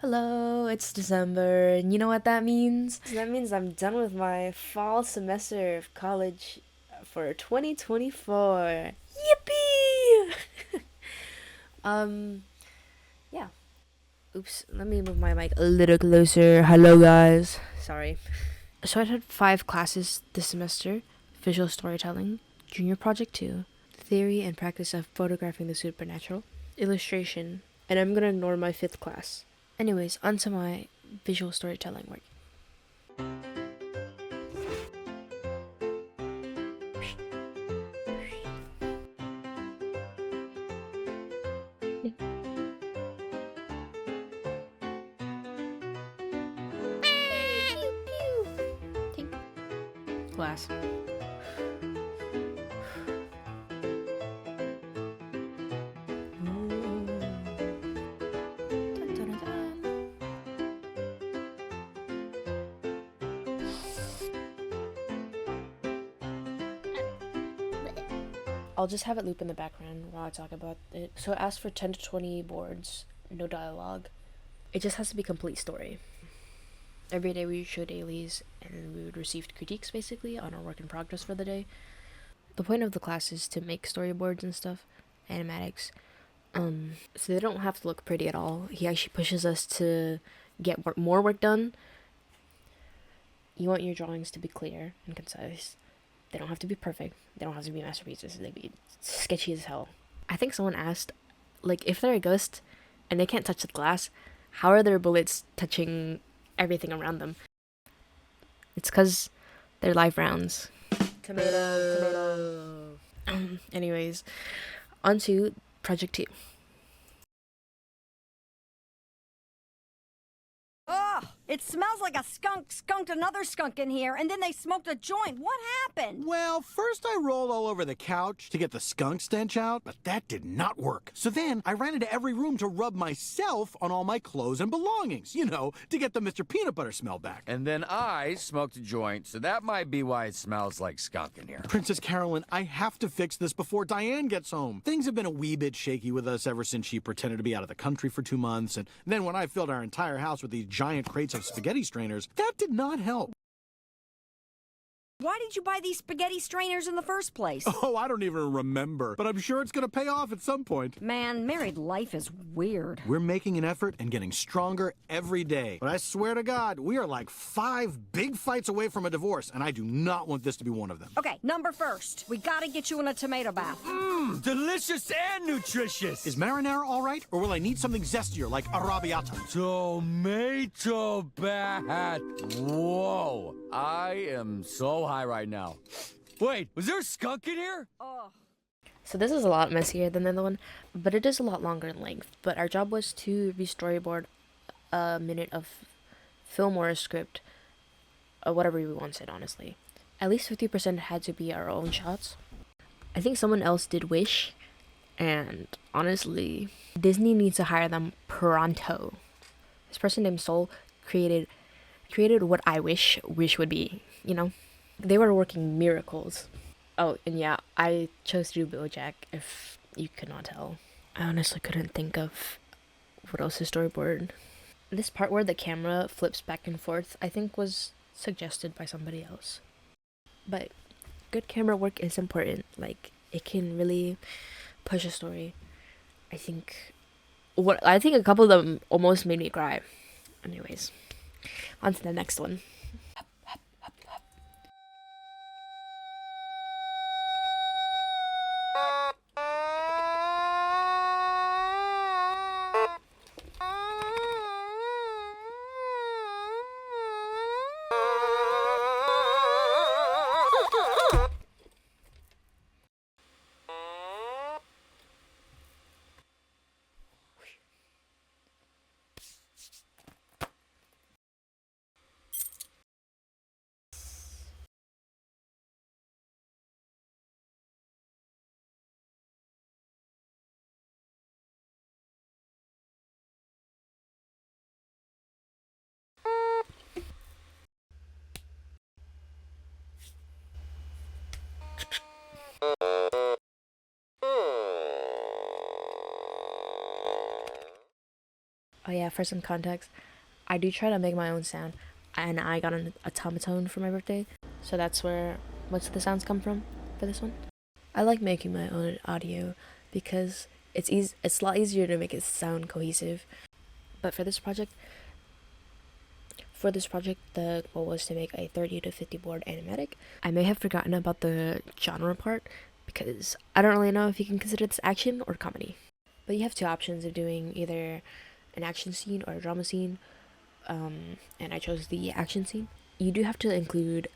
Hello, it's December, and you know what that means? That means I'm done with my fall semester of college for 2024. Yippee! um, yeah. Oops, let me move my mic a little closer. Hello, guys. Sorry. So I had 5 classes this semester: visual storytelling, junior project 2, theory and practice of photographing the supernatural, illustration, and I'm gonna ignore my 5th class. Anyways, onto my visual storytelling work. Glass. I'll just have it loop in the background while I talk about it. So I asked for 10 to 20 boards, no dialogue. It just has to be complete story. Every day we show dailies and we would receive critiques basically on our work in progress for the day. The point of the class is to make storyboards and stuff, animatics. So they don't have to look pretty at all. He actually pushes us to get more work done. You want your drawings to be clear and concise. They don't have to be perfect. They don't have to be masterpieces. They be sketchy as hell. I think someone asked, like, if they're a ghost and they can't touch the glass, how are their bullets touching everything around them? It's because they're live rounds. Tomato. Anyways, on to project 2. Ugh! It smells like a skunk skunked another skunk in here, and then they smoked a joint. What happened? Well, first I rolled all over the couch to get the skunk stench out, but that did not work. So then I ran into every room to rub myself on all my clothes and belongings, to get the Mr. Peanut Butter smell back. And then I smoked a joint, so that might be why it smells like skunk in here. Princess Carolyn, I have to fix this before Diane gets home. Things have been a wee bit shaky with us ever since she pretended to be out of the country for 2 months, and then when I filled our entire house with these giant crates of spaghetti strainers, that did not help. Why did you buy these spaghetti strainers in the first place? Oh, I don't even remember, but I'm sure it's going to pay off at some point. Man, married life is weird. We're making an effort and getting stronger every day. But I swear to God, we are like 5 big fights away from a divorce, and I do not want this to be one of them. Okay, number first. We gotta get you in a tomato bath. Delicious and nutritious! Is marinara all right, or will I need something zestier like arrabbiata? Tomato bath! Whoa! I am so high right now. Wait, was there a skunk in here? Ugh. So this is a lot messier than the other one, but it is a lot longer in length. But our job was to re-storyboard a minute of film or a script, or whatever we wanted, honestly. At least 50% had to be our own shots. I think someone else did Wish, and honestly, Disney needs to hire them pronto. This person named Soul created what I wish would be, They were working miracles. Oh, and yeah, I chose to do BoJack, if you could not tell. I honestly couldn't think of what else to storyboard. This part where the camera flips back and forth, I think was suggested by somebody else. But good camera work is important. Like, it can really push a story. I think a couple of them almost made me cry. Anyways, on to the next one. Oh yeah, for some context, I do try to make my own sound, and I got an automaton for my birthday, so that's where most of the sounds come from for this one. I like making my own audio because it's a lot easier to make it sound cohesive. But for this project, the goal was to make a 30 to 50 board animatic. I may have forgotten about the genre part because I don't really know if you can consider this action or comedy. But you have two options of doing either an action scene or a drama scene, and I chose the action scene. You do have to include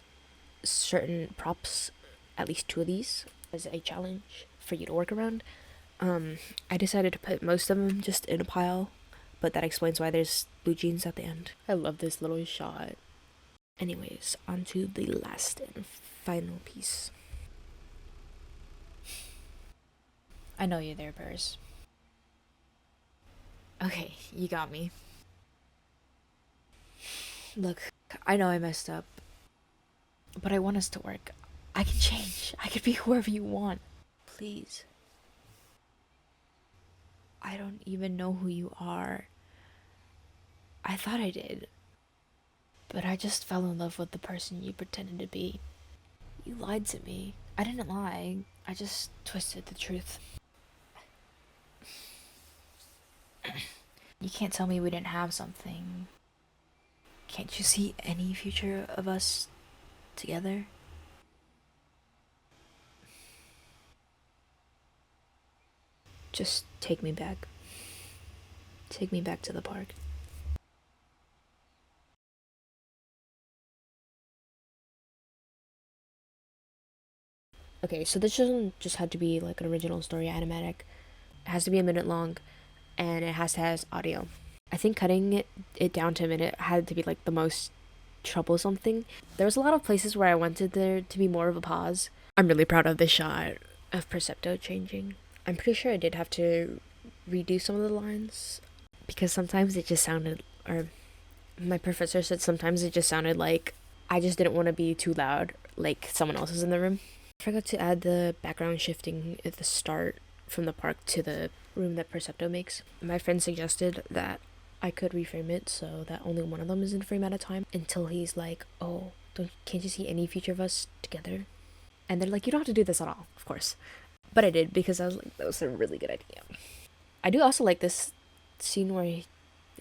certain props, at least two of these, as a challenge for you to work around. I decided to put most of them just in a pile, but that explains why there's blue jeans at the end. I love this little shot. Anyways, on to the last and final piece. I know you're there, Burrs. Okay, you got me. Look, I know I messed up, but I want us to work. I can change. I can be whoever you want. Please. I don't even know who you are. I thought I did. But I just fell in love with the person you pretended to be. You lied to me. I didn't lie. I just twisted the truth. You can't tell me we didn't have something. Can't you see any future of us together? Just take me back. Take me back to the park. Okay, so this doesn't just have to be like an original story animatic. It has to be a minute long, and it has to have audio. I think cutting it down to a minute had to be like the most troublesome thing. There was a lot of places where I wanted there to be more of a pause. I'm really proud of this shot of Percepto changing. I'm pretty sure I did have to redo some of the lines because sometimes it just sounded, or my professor said sometimes it just sounded like I just didn't want to be too loud, like someone else was in the room. I forgot to add the background shifting at the start from the park to the room that Percepto makes. My friend suggested that I could reframe it so that only one of them is in frame at a time until he's like, oh, can't you see any future of us together? And they're like, you don't have to do this at all, of course. But I did because I was like, that was a really good idea. I do also like this scene where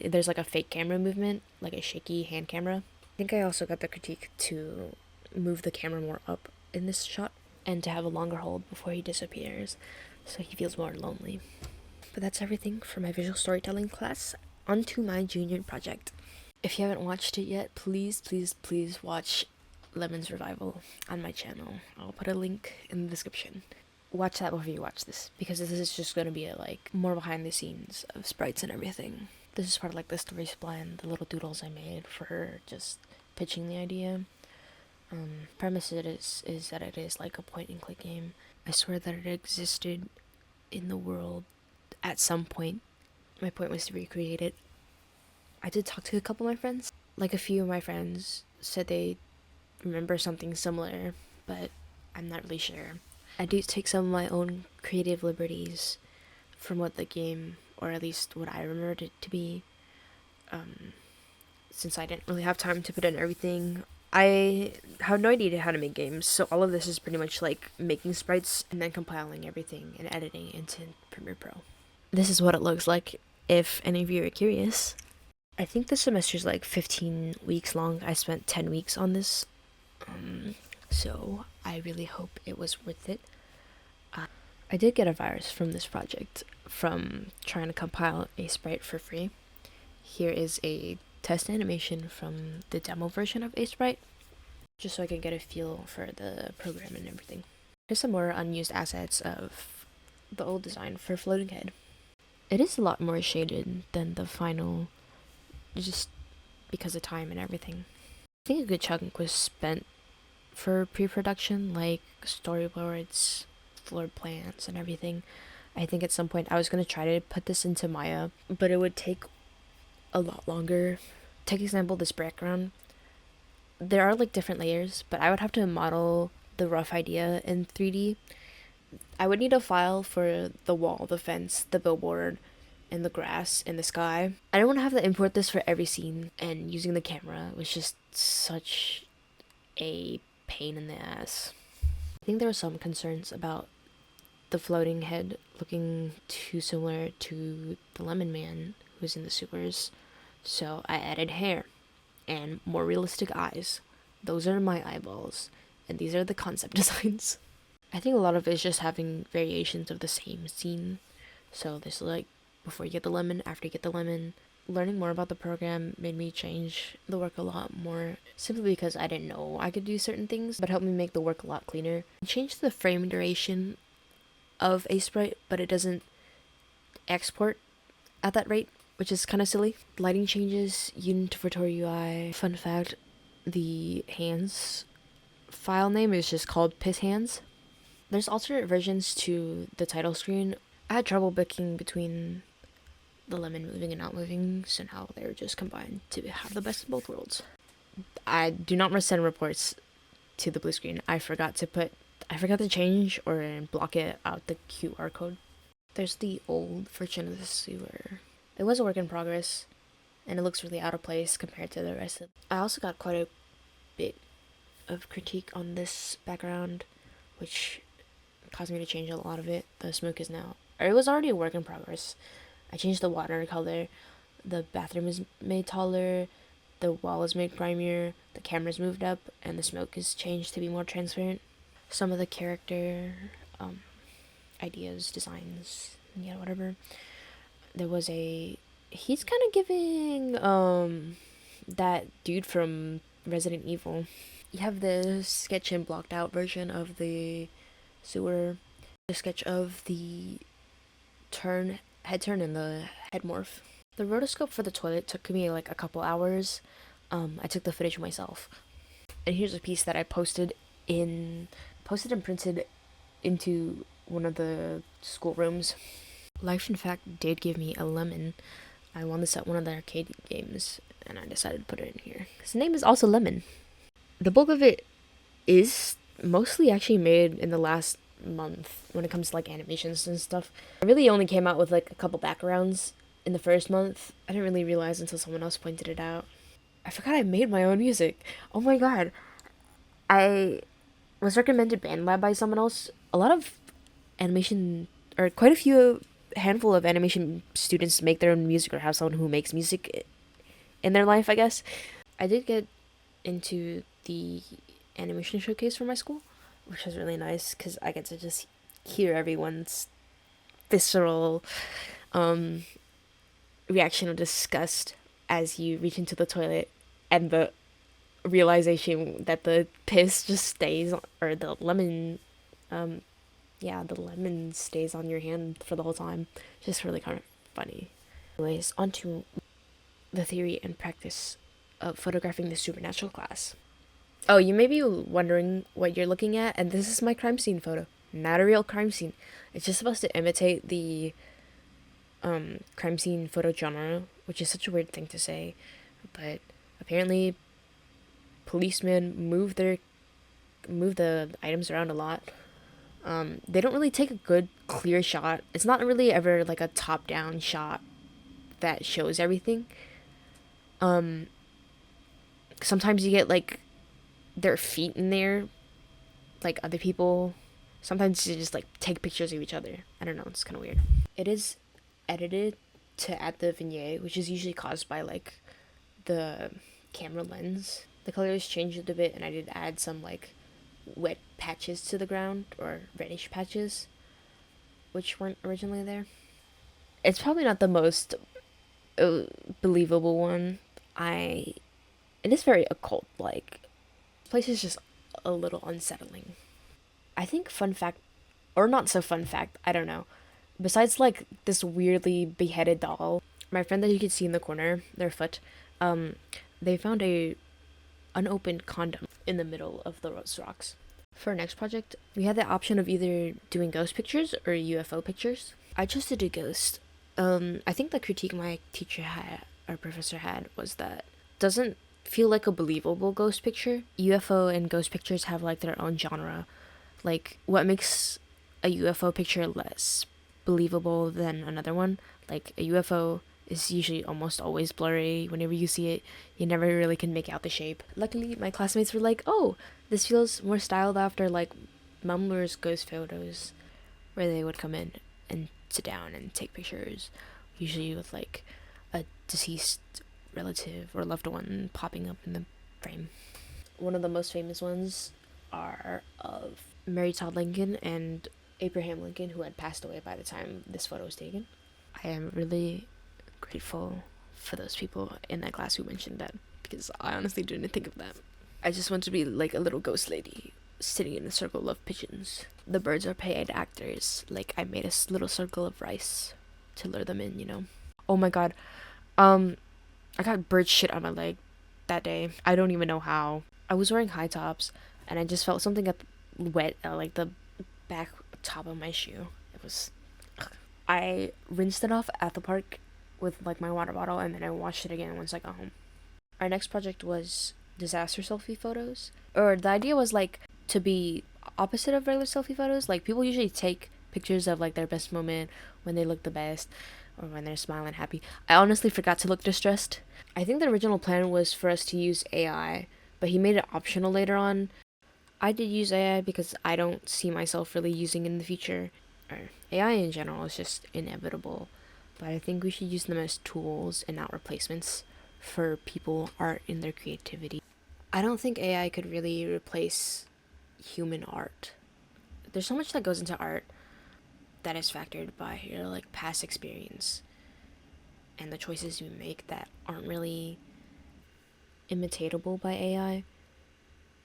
there's like a fake camera movement, like a shaky hand camera. I think I also got the critique to move the camera more up in this shot and to have a longer hold before he disappears so he feels more lonely. But that's everything for my visual storytelling class. On to my junior project. If you haven't watched it yet, please watch Lemon's Revival on my channel. I'll put a link in the description. Watch that before you watch this, because this is just going to be a, like, more behind the scenes of sprites and everything. This is part of like the story spline, the little doodles I made for just pitching the idea. Premise is that it is like a point and click game. I swear that it existed in the world at some point. My point was to recreate it. I did talk to a couple of my friends. Like a few of my friends said they remember something similar, but I'm not really sure. I do take some of my own creative liberties from what the game, or at least what I remembered it to be. Since I didn't really have time to put in everything, I have no idea how to make games, so all of this is pretty much like making sprites and then compiling everything and editing into Premiere Pro. This is what it looks like if any of you are curious. I think the semester's like 15 weeks long. I spent 10 weeks on this, so I really hope it was worth it. I did get a virus from this project from trying to compile a sprite for free. Here is a test animation from the demo version of a sprite, just so I can get a feel for the program and everything. Here's some more unused assets of the old design for Floating Head. It is a lot more shaded than the final, just because of time and everything. I think a good chunk was spent for pre-production, like storyboards, floor plans, and everything. I think at some point I was going to try to put this into Maya, but it would take a lot longer. Take example, this background. There are like different layers, but I would have to model the rough idea in 3D. I would need a file for the wall, the fence, the billboard, and the grass and the sky. I didn't want to have to import this for every scene, and using the camera was just such a pain in the ass. I think there were some concerns about the floating head looking too similar to the Lemon Man who's in the sewers, so I added hair and more realistic eyes. Those are my eyeballs, and these are the concept designs. I think a lot of it is just having variations of the same scene. So there's like before you get the lemon, after you get the lemon. Learning more about the program made me change the work a lot more, simply because I didn't know I could do certain things, but helped me make the work a lot cleaner. Change the frame duration of a sprite, but it doesn't export at that rate, which is kind of silly. Lighting changes, Univertor UI. Fun fact, the hands file name is just called Piss Hands. There's alternate versions to the title screen. I had trouble picking between the lemon moving and not moving, so now they're just combined to have the best of both worlds. I do not send reports to the blue screen. I forgot to change or block it out the QR code. There's the old version of the sewer. It was a work in progress, and it looks really out of place compared to the rest of it. I also got quite a bit of critique on this background, which caused me to change a lot of it. The smoke is now, or it was already a work in progress. I changed the water color, the bathroom is made taller, the wall is made grimier, the camera's moved up, and the smoke is changed to be more transparent. Some of the character ideas, designs, yeah, whatever. There was he's kind of giving that dude from Resident Evil. You have the sketch and blocked out version of the sewer, the sketch of the head turn and the head morph. The rotoscope for the toilet took me like a couple hours. I took the footage myself. And here's a piece that I posted and printed into one of the schoolrooms. Life in fact did give me a lemon. I won this at one of the arcade games, and I decided to put it in here. His name is also Lemon. The bulk of it is mostly actually made in the last month when it comes to like animations and stuff. I really only came out with like a couple backgrounds in the first month. I didn't really realize until someone else pointed it out. I forgot I made my own music. Oh my god. I was recommended BandLab by someone else. A lot of animation, or quite a handful of animation students make their own music or have someone who makes music in their life, I guess. I did get into the animation showcase for my school, which was really nice because I get to just hear everyone's visceral reaction of disgust as you reach into the toilet, and the realization that the piss just stays, or the lemon stays on your hand for the whole time. Just really kind of funny. Anyways, on to the theory and practice of photographing the supernatural class. Oh, you may be wondering what you're looking at, and this is my crime scene photo. Not a real crime scene. It's just supposed to imitate the crime scene photo genre, which is such a weird thing to say, but apparently policemen move the items around a lot. They don't really take a good clear shot. It's not really ever like a top-down shot that shows everything. Sometimes you get like their feet in there, like other people. Sometimes you just like take pictures of each other. I don't know, it's kind of weird. It is edited to add the vignette, which is usually caused by like the camera lens. The colors changed a bit, and I did add some like wet patches to the ground, or reddish patches, which weren't originally there. It's probably not the most believable one. It is very occult like. This place is just a little unsettling. I think fun fact, or not so fun fact, I don't know. Besides like this weirdly beheaded doll, my friend that you could see in the corner, their foot, they found a unopened condom in the middle of those rocks. For our next project, we had the option of either doing ghost pictures or UFO pictures. I chose to do ghost. I think the critique my teacher had, or professor had, was that it doesn't feel like a believable ghost picture. UFO and ghost pictures have like their own genre. Like what makes a UFO picture less believable than another one? Like a UFO is usually almost always blurry. Whenever you see it, you never really can make out the shape. Luckily, my classmates were like, "Oh, this feels more styled after like Mumler's ghost photos," where they would come in and sit down and take pictures, usually with like a deceased relative or loved one popping up in the frame. One of the most famous ones are of Mary Todd Lincoln and Abraham Lincoln, who had passed away by the time this photo was taken. I am really grateful for those people in that class who mentioned that, because I honestly didn't think of that. I just want to be like a little ghost lady sitting in a circle of pigeons. The birds are paid actors. Like, I made a little circle of rice to lure them in, you know. Oh my god. I got bird shit on my leg that day. I don't even know how. I was wearing high tops and I just felt something wet at like the back top of my shoe. It was. I rinsed it off at the park with like my water bottle, and then I washed it again once I got home. Our next project was disaster selfie photos. Or the idea was like to be opposite of regular selfie photos. Like, people usually take pictures of like their best moment, when they look the best, or when they're smiling happy. I honestly forgot to look distressed. I think the original plan was for us to use AI, but he made it optional later on. I did use AI because I don't see myself really using it in the future. Or AI in general is just inevitable, but I think we should use them as tools and not replacements for people, art, and their creativity. I don't think AI could really replace human art. There's so much that goes into art that is factored by your like past experience and the choices you make that aren't really imitatable by AI,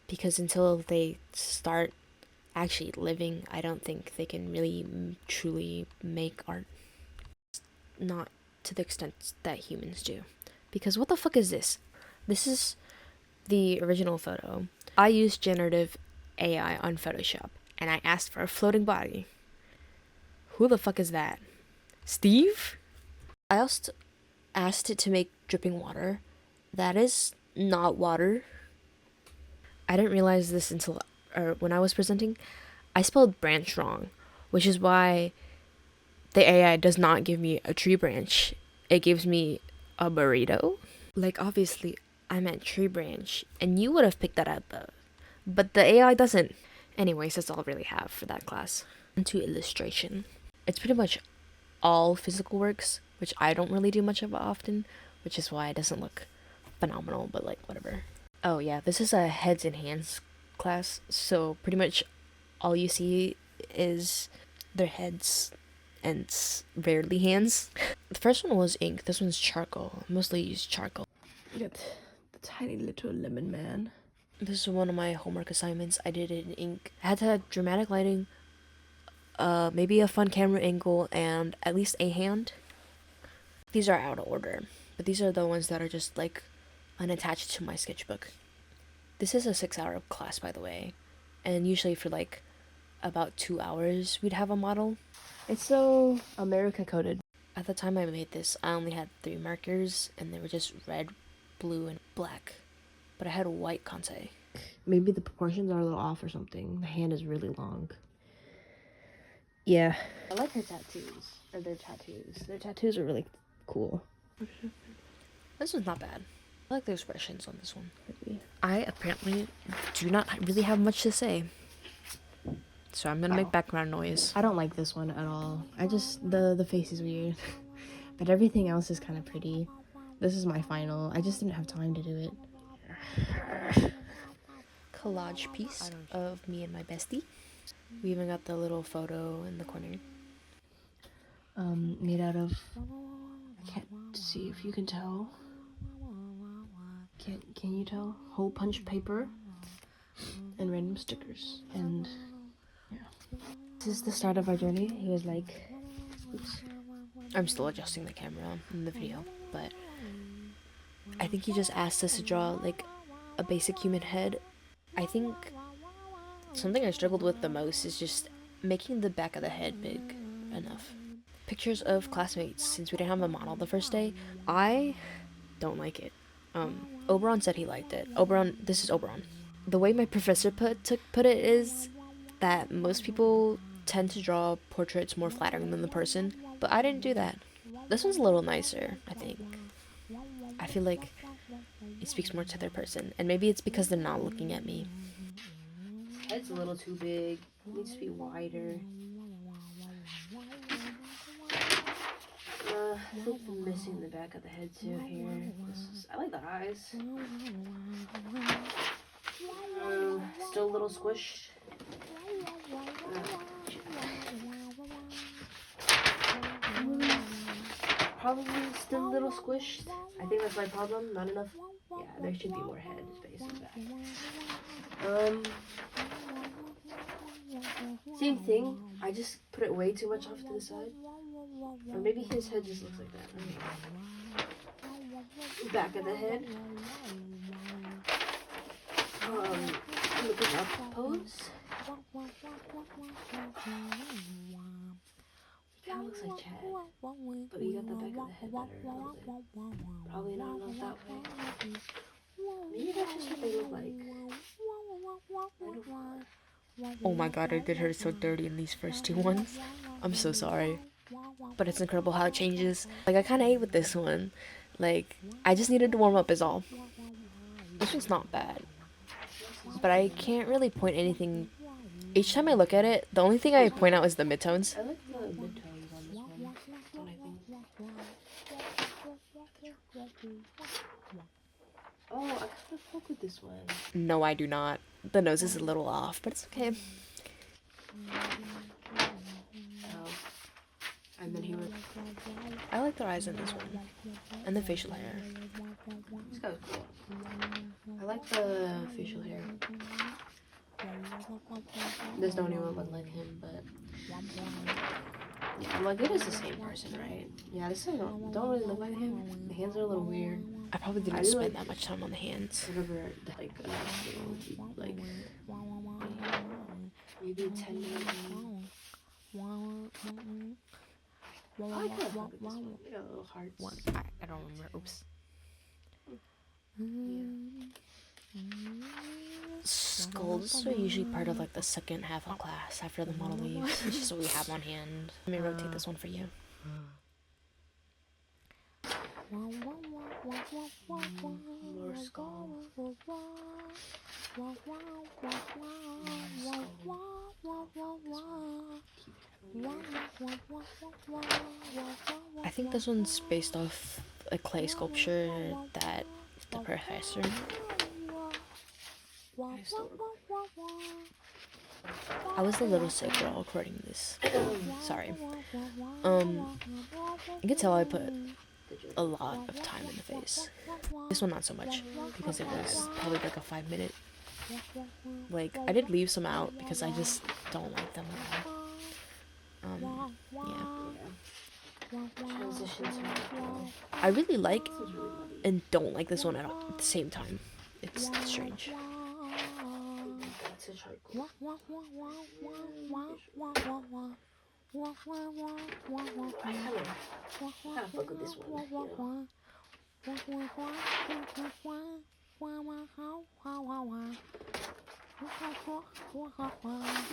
because until they start actually living, I don't think they can really truly make art. Not to the extent that humans do. Because what the fuck is this? This is the original photo. I used generative AI on Photoshop, and I asked for a floating body. Who the fuck is that? Steve? I also asked it to make dripping water. That is not water. I didn't realize this until when I was presenting. I spelled branch wrong, which is why the AI does not give me a tree branch. It gives me a burrito. Like, obviously, I meant tree branch, and you would have picked that up, but the AI doesn't. Anyways, that's all I really have for that class. Into illustration. It's pretty much all physical works, which I don't really do much of often, which is why it doesn't look phenomenal, but like, whatever. Oh yeah, this is a heads and hands class, so pretty much all you see is their heads and rarely hands. The first one was ink, this one's charcoal. I mostly use charcoal. You got the tiny little lemon man. This is one of my homework assignments. I did it in ink. I had to have dramatic lighting, maybe a fun camera angle, and at least a hand. These are out of order, but these are the ones that are just like unattached to my sketchbook. This is a 6-hour class, by the way, and usually for like about 2 hours we'd have a model. It's so America coded. At the time I made this, I only had 3 markers, and they were just red, blue, and black, but I had a white conte. Maybe the proportions are a little off or something. The hand is really long. Yeah, I like her tattoos, or their tattoos. Their tattoos are really cool. This one's not bad. I like the expressions on this one. I apparently do not really have much to say, so I'm gonna make background noise. I don't like this one at all. I just, the face is weird. But everything else is kind of pretty. This is my final. I just didn't have time to do it. Collage piece of me and my bestie. We even got the little photo in the corner. Made out of, I can't see if you can tell. Can you tell? Hole punch paper and random stickers. And yeah, this is the start of our journey. He was like, oops. I'm still adjusting the camera in the video, but I think he just asked us to draw like a basic human head. I think something I struggled with the most is just making the back of the head big enough. Pictures of classmates, since we didn't have a model the first day. I don't like it. Oberon said he liked it. This is Oberon. The way my professor put it is that most people tend to draw portraits more flattering than the person, but I didn't do that. This one's a little nicer, I think. I feel like it speaks more to their person, and maybe it's because they're not looking at me. Head's a little too big. It needs to be wider. I think I'm missing the back of the head too here. I like the eyes. Still a little squished. Probably still a little squished. I think that's my problem. Not enough. Yeah, there should be more head space in the back. Same thing. I just put it way too much off to the side. Or maybe his head just looks like that. Back of the head. Looking up pose. He kind of looks like Chad, but you got the back of the head better. Probably not enough that way. Maybe that's just what they look like. Oh my god, I did her so dirty in these first two ones. I'm so sorry. But it's incredible how it changes. Like, I kind of ate with this one. Like, I just needed to warm up is all. This one's not bad. But I can't really point anything. Each time I look at it, the only thing I point out is the midtones. I like the midtones on this one. Oh, I kind of fuck with this one. No, I do not. The nose is a little off, but it's okay. And then he would. I like the eyes in this one, and the facial hair. This guy was cool. I like the facial hair. This don't even look like him, but yeah, I'm like, it is the same person, right? Yeah, this don't really look like him. The hands are a little weird. I probably didn't spend that much time on the hands. Whatever, like maybe 10 minutes. I kind of fuck with this one. We got little hearts. I don't remember. Oops. Yeah. Skulls are usually part of like the second half of class after the model leaves. It's just what we have on hand. Let me rotate this one for you. More skulls. I think this one's based off a clay sculpture that the professor. I was a little sick while recording this. Sorry. You can tell I put a lot of time in the face. This one not so much, because it was probably like a 5-minute. Like, I did leave some out because I just don't like them at all. Yeah. Transition to I really like and don't like this one at all at the same time. It's strange. I kind of fuck with this one.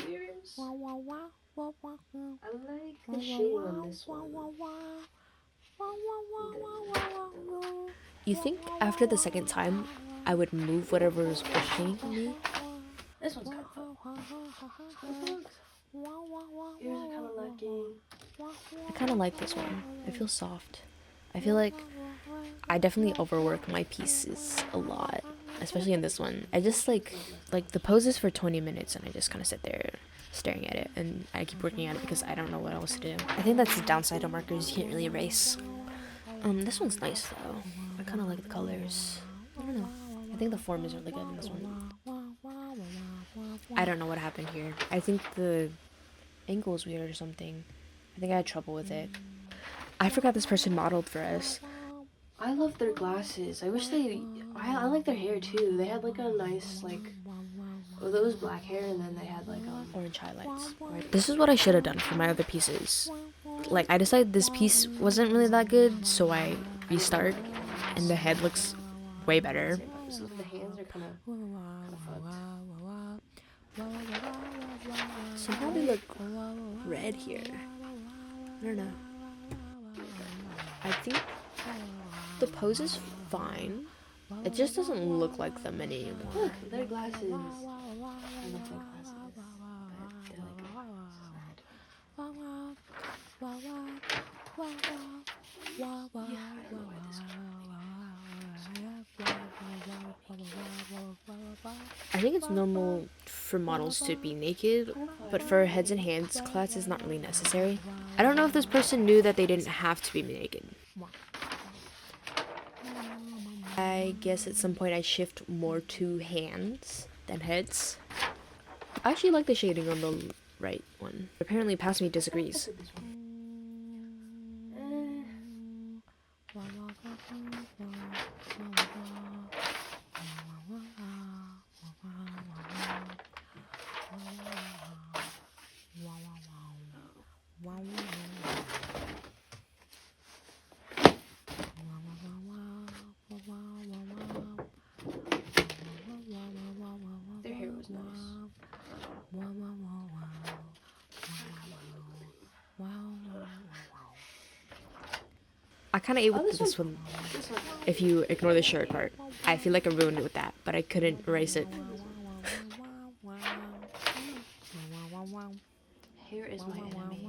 Ears. I like the shade on this one. You think after the second time I would move whatever was pushing me? This one's kind of fun. Ears are kind of lacking. I kind of like this one. It feels soft. I feel like I definitely overwork my pieces a lot, especially in this one. I just like the pose is for 20 minutes and I just kind of sit there staring at it and I keep working at it because I don't know what else to do. I think that's the downside of markers, you can't really erase. This one's nice though. I kind of like the colors. I don't know. I think the form is really good in this one. I don't know what happened here. I think the angle is weird or something. I think I had trouble with it. I forgot this person modeled for us. I love their glasses. I wish they... I like their hair too. They had like a nice like... Oh, that was black hair and then they had like orange highlights. This is what I should have done for my other pieces. Like, I decided this piece wasn't really that good, so I restart, and the head looks way better. So the hands are kind of fucked. Somehow they look red here. I don't know. I think the pose is fine. It just doesn't look like them anymore. Look, their glasses. I love their glasses. But they're like yeah, I don't wear this I think it's normal for models to be naked, but for heads and hands class is not really necessary. I don't know if this person knew that they didn't have to be naked. I guess at some point I shift more to hands than heads. I actually like the shading on the right one. Apparently past me disagrees. Their hair was nice. I kind of ate with this one, if you ignore the shirt part. I feel like I ruined it with that, but I couldn't erase it. Hair is my enemy.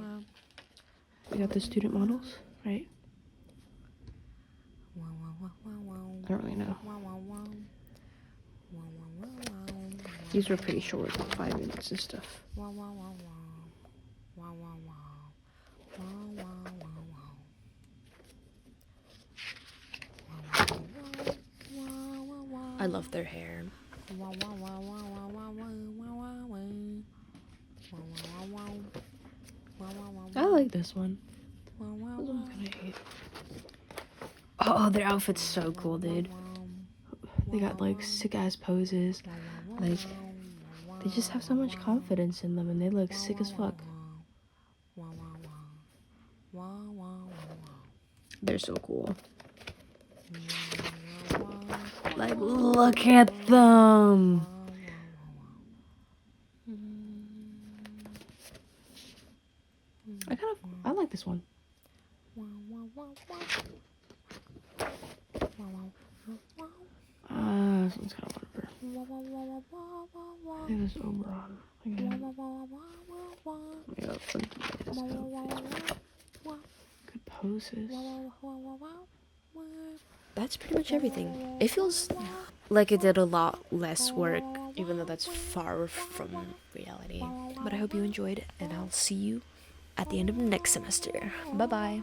We got the student models, right? I don't really know. These were pretty short, like 5 minutes and stuff. I love their hair. I like this one. This one's kind of hate. Oh, their outfit's so cool, dude. They got like sick ass poses. Like, they just have so much confidence in them and they look sick as fuck. They're so cool. Like, look at them. I like this one. This one's kind of whatever. I think this Oberon. Good poses. That's pretty much everything. It feels like it did a lot less work, even though that's far from reality. But I hope you enjoyed, and I'll see you at the end of next semester. Bye bye.